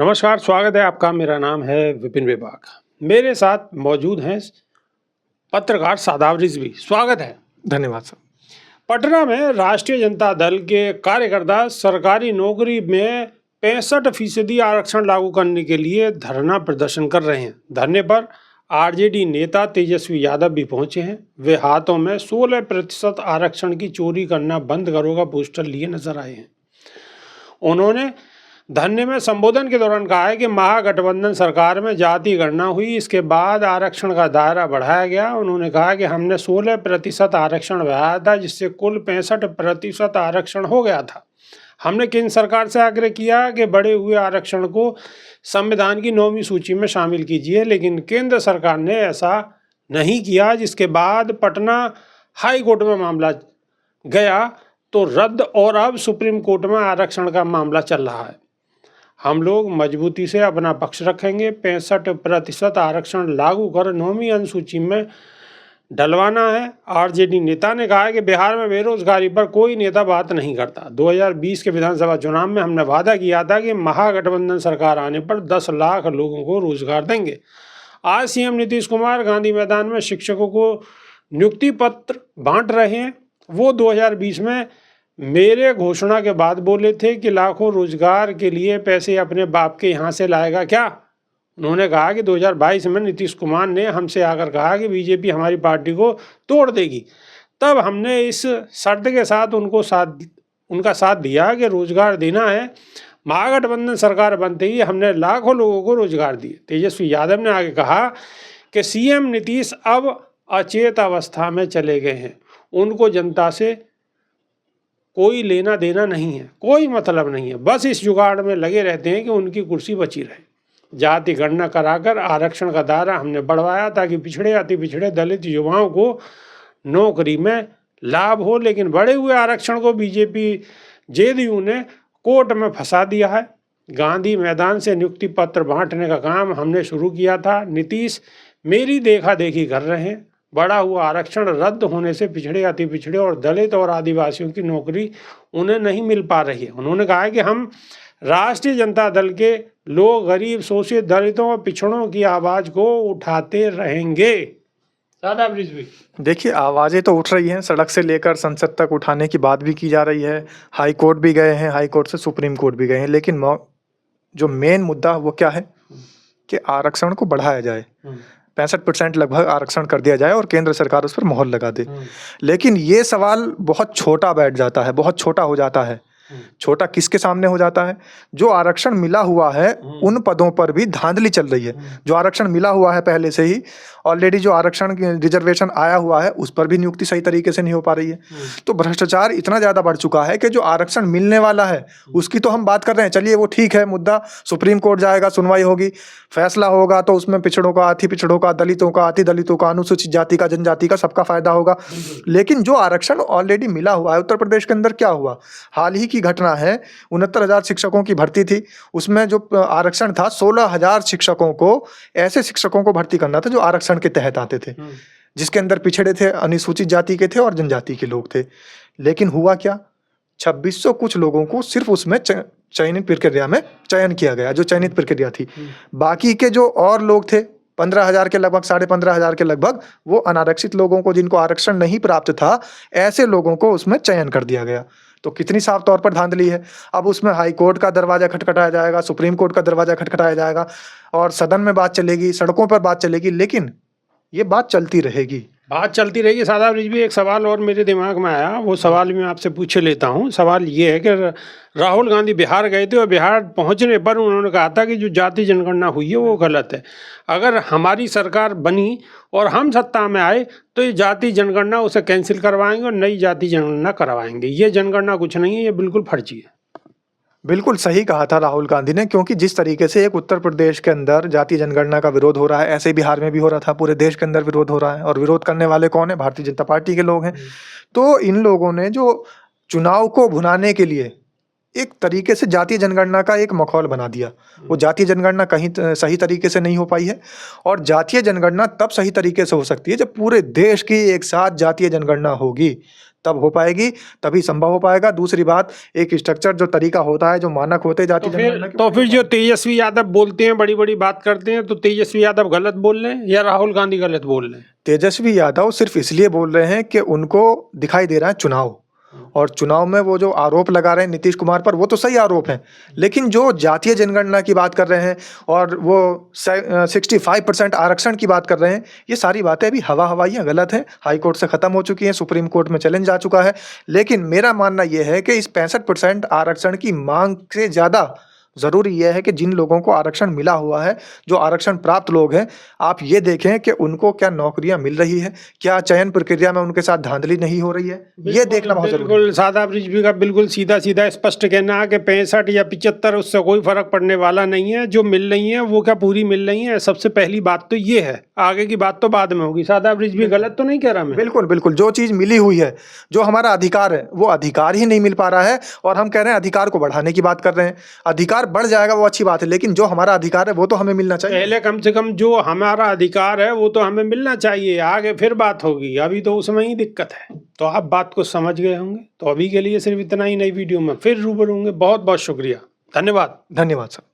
नमस्कार, स्वागत है आपका। मेरा नाम है विपिन विभाग। मेरे साथ मौजूद हैं पत्रकार शादाब रिजवी। स्वागत है। धन्यवाद सर। पटना में राष्ट्रीय जनता दल के कार्यकर्ता सरकारी नौकरी में 65% आरक्षण लागू करने के लिए धरना प्रदर्शन कर रहे हैं। धरने पर आरजेडी नेता तेजस्वी यादव भी पहुंचे हैं। वे हाथों में 16% आरक्षण की चोरी करना बंद करो का पोस्टर लिए नजर आए हैं। उन्होंने धरने में संबोधन के दौरान कहा है कि महागठबंधन सरकार में जाति गणना हुई, इसके बाद आरक्षण का दायरा बढ़ाया गया। उन्होंने कहा कि हमने 16% आरक्षण बढ़ाया था, जिससे कुल 65% आरक्षण हो गया था। हमने केंद्र सरकार से आग्रह किया कि बढ़े हुए आरक्षण को संविधान की 9वीं सूची में शामिल कीजिए, लेकिन केंद्र सरकार ने ऐसा नहीं किया, जिसके बाद पटना हाई कोर्ट में मामला गया तो रद्द और अब सुप्रीम कोर्ट में आरक्षण का मामला चल रहा है। हम लोग मजबूती से अपना पक्ष रखेंगे। 65% आरक्षण लागू कर 9वीं अनुसूची में डलवाना है। आरजेडी नेता ने कहा कि बिहार में बेरोजगारी पर कोई नेता बात नहीं करता। 2020 के विधानसभा चुनाव में हमने वादा किया था कि महागठबंधन सरकार आने पर 10 लाख लोगों को रोजगार देंगे। आज सीएम नीतीश कुमार गांधी मैदान में शिक्षकों को नियुक्ति पत्र बांट रहे हैं। वो 2020 में मेरे घोषणा के बाद बोले थे कि लाखों रोजगार के लिए पैसे अपने बाप के यहाँ से लाएगा क्या। उन्होंने कहा कि 2022 में नीतीश कुमार ने हमसे आकर कहा कि बीजेपी हमारी पार्टी को तोड़ देगी। तब हमने इस शर्त के साथ उनका साथ दिया कि रोजगार देना है। महागठबंधन सरकार बनते ही हमने लाखों लोगों को रोजगार दिए। तेजस्वी यादव ने आगे कहा कि सीएम नीतीश अब अचेत अवस्था में चले गए हैं। उनको जनता से कोई लेना देना नहीं है, कोई मतलब नहीं है। बस इस जुगाड़ में लगे रहते हैं कि उनकी कुर्सी बची रहे। जाति गणना कराकर आरक्षण का दायरा हमने बढ़वाया ताकि पिछड़े अति पिछड़े दलित युवाओं को नौकरी में लाभ हो, लेकिन बढ़े हुए आरक्षण को बीजेपी जेडीयू ने कोर्ट में फंसा दिया है। गांधी मैदान से नियुक्ति पत्र बांटने का काम हमने शुरू किया था। नीतीश मेरी देखा देखी कर रहे हैं। बढ़ा हुआ आरक्षण रद्द होने से पिछड़े अति पिछड़े और दलित और आदिवासियों की नौकरी उन्हें नहीं मिल पा रही है। उन्होंने कहा कि हम राष्ट्रीय जनता दल के लोग गरीब शोषित दलितों और पिछड़ों की आवाज को उठाते रहेंगे। शादाब रिजवी, देखिए, आवाज़ें तो उठ रही हैं, सड़क से लेकर संसद तक उठाने की बात भी की जा रही है। हाई कोर्ट भी गए हैं, हाई कोर्ट से सुप्रीम कोर्ट भी गए हैं, लेकिन जो मेन मुद्दा वो क्या है कि आरक्षण को बढ़ाया जाए। 65% लगभग आरक्षण कर दिया जाए और केंद्र सरकार उस पर मोहर लगा दे। लेकिन ये सवाल बहुत छोटा बैठ जाता है, बहुत छोटा हो जाता है। छोटा किसके सामने हो जाता है? जो आरक्षण मिला हुआ है उन पदों पर भी धांधली चल रही है। जो आरक्षण मिला हुआ है पहले से ही, ऑलरेडी जो आरक्षण रिजर्वेशन आया हुआ है उस पर भी नियुक्ति सही तरीके से नहीं हो पा रही है। तो भ्रष्टाचार इतना ज़्यादा बढ़ चुका है कि जो आरक्षण मिलने वाला है उसकी तो हम बात कर रहे हैं, चलिए वो ठीक है, मुद्दा सुप्रीम कोर्ट जाएगा, सुनवाई होगी, फैसला होगा तो उसमें पिछड़ों का, अति पिछड़ों का, दलितों का, अति दलितों का, अनुसूचित जाति का, जनजाति का, सबका फायदा होगा। लेकिन जो आरक्षण ऑलरेडी मिला हुआ है, उत्तर प्रदेश के अंदर क्या हुआ, हाल ही की घटना है, 69,000 शिक्षकों की भर्ती थी, उसमें जो आरक्षण था 16,000 शिक्षकों को, ऐसे शिक्षकों को भर्ती करना था जो आरक्षण के तहत आते थे, जिसके अंदर पिछड़े थे, अनुसूचित जाति के थे और जनजाति के लोग थे। लेकिन हुआ क्या, 2600 कुछ लोगों को सिर्फ उसमें चयनित प्रक्रिया में चयन किया गया, जो चयनित प्रक्रिया थी। बाकी के जो और लोग थे 15,000 के लगभग, 15,500 के लगभग, वो अनारक्षित लोगों को, जिनको आरक्षण नहीं प्राप्त था, ऐसे लोगों को उसमें चयन कर दिया गया। तो कितनी साफ तौर पर धांधली है। अब उसमें हाई कोर्ट का दरवाजा खटखटाया जाएगा, सुप्रीम कोर्ट का दरवाजा खटखटाया जाएगा और सदन में बात चलेगी, सड़कों पर बात चलेगी, लेकिन ये बात चलती रहेगी। शादाब रिजवी, एक सवाल और मेरे दिमाग में आया, वो सवाल मैं आपसे पूछ लेता हूँ। सवाल ये है कि राहुल गांधी बिहार गए थे और बिहार पहुँचने पर उन्होंने कहा था कि जो जाति जनगणना हुई है वो गलत है। अगर हमारी सरकार बनी और हम सत्ता में आए तो ये जाति जनगणना उसे कैंसिल करवाएंगे और नई जाति जनगणना करवाएंगे। ये जनगणना कुछ नहीं है, ये बिल्कुल फर्जी है। बिल्कुल सही कहा था राहुल गांधी ने, क्योंकि जिस तरीके से एक उत्तर प्रदेश के अंदर जातीय जनगणना का विरोध हो रहा है, ऐसे बिहार में भी हो रहा था, पूरे देश के अंदर विरोध हो रहा है। और विरोध करने वाले कौन है? भारतीय जनता पार्टी के लोग हैं। तो इन लोगों ने जो चुनाव को भुनाने के लिए एक तरीके से जातीय जनगणना का एक मखौल बना दिया। वो जातीय जनगणना कहीं सही तरीके से नहीं हो पाई है, और जातीय जनगणना तब सही तरीके से हो सकती है जब पूरे देश की एक साथ जातीय जनगणना होगी, तब हो पाएगी, तभी संभव हो पाएगा। दूसरी बात, एक स्ट्रक्चर जो तरीका होता है, जो मानक होते जाति जनगणना के, तो फिर जो तेजस्वी यादव बोलते हैं, बड़ी बड़ी बात करते हैं, तो तेजस्वी यादव गलत बोल रहे हैं या राहुल गांधी गलत बोल रहे हैं? तेजस्वी यादव सिर्फ इसलिए बोल रहे हैं कि उनको दिखाई दे रहा है चुनाव, और चुनाव में वो जो आरोप लगा रहे हैं नीतीश कुमार पर, वो तो सही आरोप हैं, लेकिन जो जातीय जनगणना की बात कर रहे हैं और वो 65% आरक्षण की बात कर रहे हैं, ये सारी बातें अभी हवा हवाई हैं, गलत हैं, हाई कोर्ट से ख़त्म हो चुकी हैं, सुप्रीम कोर्ट में चैलेंज आ चुका है। लेकिन मेरा मानना ये है कि इस 65% आरक्षण की मांग से ज़्यादा ज़रूरी यह है कि जिन लोगों को आरक्षण मिला हुआ है, जो आरक्षण प्राप्त लोग हैं, आप ये देखें कि उनको क्या नौकरियां मिल रही है, क्या चयन प्रक्रिया में उनके साथ धांधली नहीं हो रही है, ये देखना बहुत जरूरी है। बिल्कुल शादाब रिजवी का बिल्कुल सीधा सीधा स्पष्ट कहना है कि 65 या 75 उससे कोई फर्क पड़ने वाला नहीं है, जो मिल रही है वो क्या पूरी मिल रही है, सबसे पहली बात तो ये है, आगे की बात तो बाद में होगी। शादाब रिजवी गलत तो नहीं कह रहा मैं? बिल्कुल बिल्कुल, जो चीज़ मिली हुई है, जो हमारा अधिकार है, वो अधिकार ही नहीं मिल पा रहा है, और हम कह रहे हैं अधिकार को बढ़ाने की बात कर रहे हैं। अधिकार बढ़ जाएगा वो अच्छी बात है, लेकिन जो हमारा अधिकार है वो तो हमें मिलना चाहिए। पहले कम से कम जो हमारा अधिकार है वो तो हमें मिलना चाहिए, आगे फिर बात होगी, अभी तो उसमें ही दिक्कत है। तो आप बात को समझ गए होंगे। तो अभी के लिए सिर्फ इतना ही, नई वीडियो में फिर रूबरू होंगे। बहुत बहुत शुक्रिया, धन्यवाद। धन्यवाद सर।